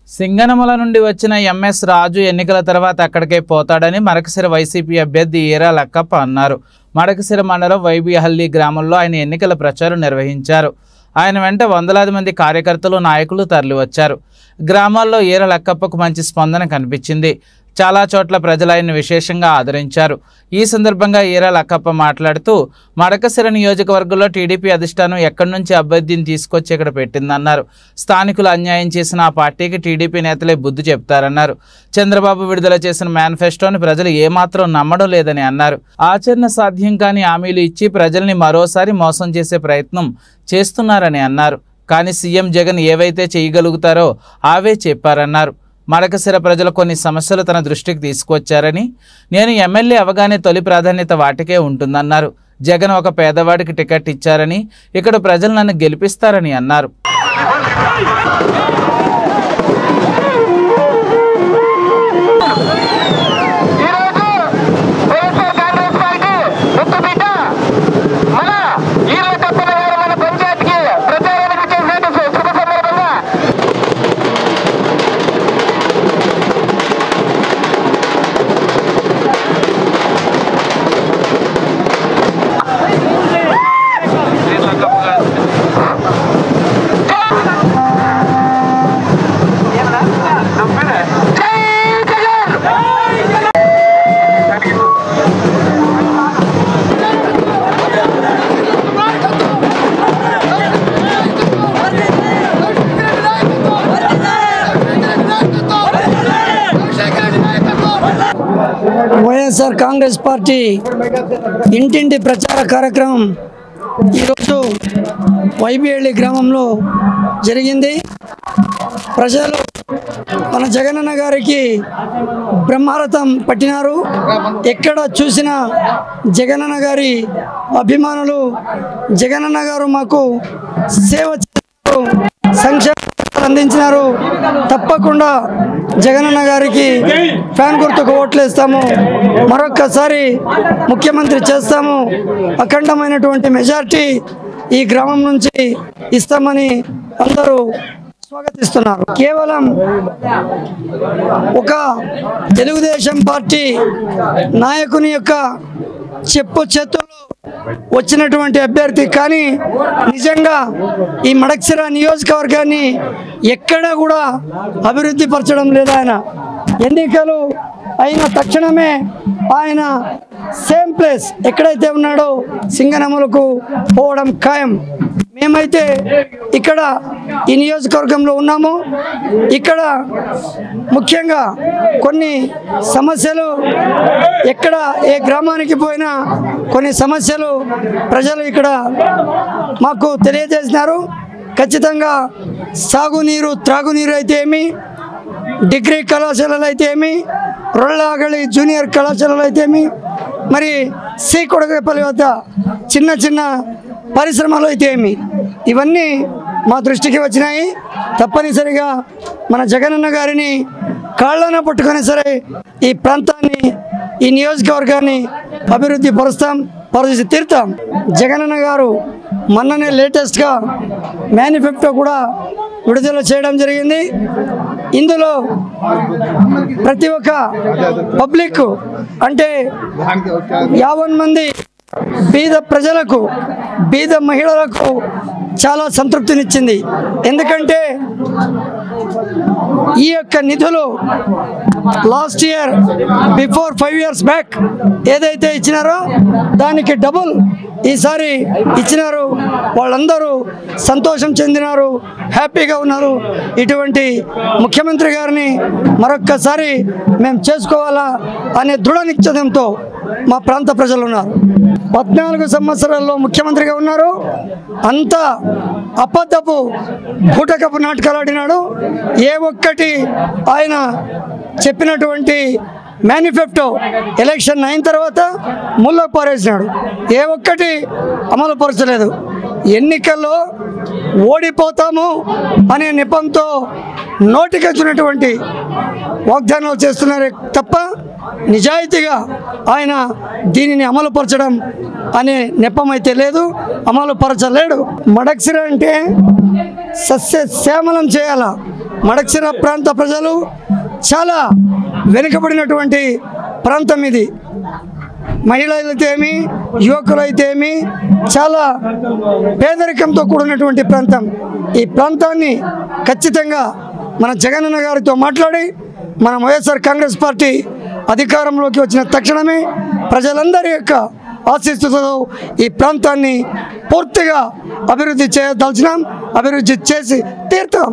సింగనమల నుండి వచ్చిన ఎంఎస్ రాజు ఎన్నికల తర్వాత అక్కడికే పోతాడని మడకశిర వైసీపీ అభ్యర్థి ఈరా లక్కప్ప అన్నారు. మడకశిర మండలం వైబిహల్లి గ్రామంలో ఆయన ఎన్నికల ప్రచారం నిర్వహించారు. ఆయన వెంట వందలాది మంది కార్యకర్తలు, నాయకులు తరలివచ్చారు. గ్రామాల్లో ఈరా లక్కప్పకు మంచి స్పందన కనిపించింది. చాలా చోట్ల ప్రజలు ఆయన్ని విశేషంగా ఆదరించారు. ఈ సందర్భంగా ఈరా లక్కప్ప మాట్లాడుతూ మడకశిర నియోజకవర్గంలో టీడీపీ అధిష్టానం ఎక్కడి నుంచి అభ్యర్థిని తీసుకొచ్చి ఇక్కడ పెట్టిందన్నారు. స్థానికులు అన్యాయం చేసిన ఆ పార్టీకి టీడీపీ నేతలే బుద్ధి చెప్తారన్నారు. చంద్రబాబు విడుదల చేసిన మేనిఫెస్టోని ప్రజలు ఏమాత్రం నమ్మడం లేదని అన్నారు. ఆచరణ సాధ్యం కాని హామీలు ఇచ్చి ప్రజల్ని మరోసారి మోసం చేసే ప్రయత్నం చేస్తున్నారని అన్నారు. కానీ సీఎం జగన్ ఏవైతే చేయగలుగుతారో అవే చెప్పారన్నారు. మడకశిర ప్రజలు కొన్ని సమస్యలు తన దృష్టికి తీసుకువచ్చారని, నేను ఎమ్మెల్యే అవగానే తొలి ప్రాధాన్యత వాటికే ఉంటుందన్నారు. జగన్ ఒక పేదవాడికి టికెట్ ఇచ్చారని, ఇక్కడ ప్రజలు నన్ను గెలిపిస్తారని అన్నారు. వైఎస్ఆర్ కాంగ్రెస్ పార్టీ ఇంటింటి ప్రచార కార్యక్రమం ఈరోజు వైబిహల్లి గ్రామంలో జరిగింది. ప్రజలు మన జగనన్న గారికి బ్రహ్మరథం పట్టినారు. ఎక్కడ చూసినా జగనన్న గారి అభిమానులు, జగనన్న గారు మాకు సేవ చేశారు, సంక్షేమ అందించినారు, తప్పకుండా జగనన్న గారికి ఫ్యాన్ గుర్తుకు ఓట్లేస్తాము, మరొక్కసారి ముఖ్యమంత్రి చేస్తాము, అఖండమైనటువంటి మెజార్టీ ఈ గ్రామం నుంచి ఇస్తామని అందరూ స్వాగతిస్తున్నారు. కేవలం ఒక తెలుగుదేశం పార్టీ నాయకుని యొక్క చెప్పు చేతుల్లో వచ్చినటువంటి అభ్యర్థి, కానీ నిజంగా ఈ మడకశిర నియోజకవర్గాన్ని ఎక్కడా కూడా అభివృద్ధి పరచడం లేదు. ఆయన ఎన్నికలు అయిన తక్షణమే ఆయన సేమ్ ప్లేస్ ఎక్కడైతే ఉన్నాడో సింగనమలకు పోవడం ఖాయం. మేమైతే ఇక్కడ ఈ నియోజకవర్గంలో ఉన్నాము. ఇక్కడ ముఖ్యంగా కొన్ని సమస్యలు, ఎక్కడ ఏ గ్రామానికి పోయినా కొన్ని సమస్యలు ప్రజలు ఇక్కడ మాకు తెలియజేసినారు. ఖచ్చితంగా సాగునీరు, త్రాగునీరు అయితే ఏమి, డిగ్రీ కళాశాలలు అయితే ఏమి, రొళ్ళాగళి జూనియర్ కళాశాలలు అయితే ఏమి, మరి సి కొడగపల్లి వద్ద చిన్న చిన్న పరిశ్రమలు అయితే ఏమి, ఇవన్నీ మా దృష్టికి వచ్చినాయి. తప్పనిసరిగా మన జగనన్న గారిని కాళ్ళన పట్టుకొని సరే ఈ ప్రాంతాన్ని, ఈ నియోజకవర్గాన్ని అభివృద్ధి పరిస్థితి తీరుతాం. జగనన్న గారు మొన్ననే లేటెస్ట్గా మేనిఫెస్టో కూడా విడుదల చేయడం జరిగింది. ఇందులో ప్రతి ఒక్క పబ్లిక్ అంటే 50 మంది బీద ప్రజలకు, బీద మహిళలకు చాలా సంతృప్తినిచ్చింది. ఎందుకంటే ఈ యొక్క నిధులు last year before 5 years back ఏదైతే ఇచ్చినారో దానికి డబుల్ ఈసారి ఇచ్చినారు. వాళ్ళందరూ సంతోషం చెందినారు, హ్యాపీగా ఉన్నారు. ఇటువంటి ముఖ్యమంత్రి గారిని మరొక్కసారి మేము చేసుకోవాలా అనే దృఢ నిశ్చయంతో మా ప్రాంత ప్రజలు ఉన్నారు. 14 సంవత్సరాల్లో ముఖ్యమంత్రిగా ఉన్నారు. అంతా అబద్ధపు బూటకపు నాటకాలు ఆడినాడు. ఏ ఒక్కటి ఆయన చెప్పినటువంటి మేనిఫెస్టో ఎలక్షన్ అయిన తర్వాత ముళ్ళకు పారేసినాడు. ఏ ఒక్కటి అమలు పరచలేదు. ఎన్నికల్లో ఓడిపోతాము అనే నెపంతో నోటికొచ్చినటువంటి వాగ్దానాలు చేస్తున్నారు తప్ప నిజాయితీగా ఆయన దీనిని అమలు పరచడం అనే నెపం అయితే లేదు, అమలు పరచలేడు. మడకశిర అంటే సస్య శ్యామలం చేయాలా, మడకశిర ప్రాంత ప్రజలు చాలా వెనుకబడినటువంటి ప్రాంతం ఇది. మహిళలైతే ఏమి, యువకులైతే ఏమి, చాలా పేదరికంతో కూడినటువంటి ప్రాంతం. ఈ ప్రాంతాన్ని ఖచ్చితంగా మన జగనన్న గారితో మాట్లాడి మన వైఎస్ఆర్ కాంగ్రెస్ పార్టీ అధికారంలోకి వచ్చిన తక్షణమే ప్రజలందరి యొక్క ఆశీస్సులతో ఈ ప్రాంతాన్ని పూర్తిగా అభివృద్ధి చేయదలిచినాం, అభివృద్ధి చేసి తీరుతాం.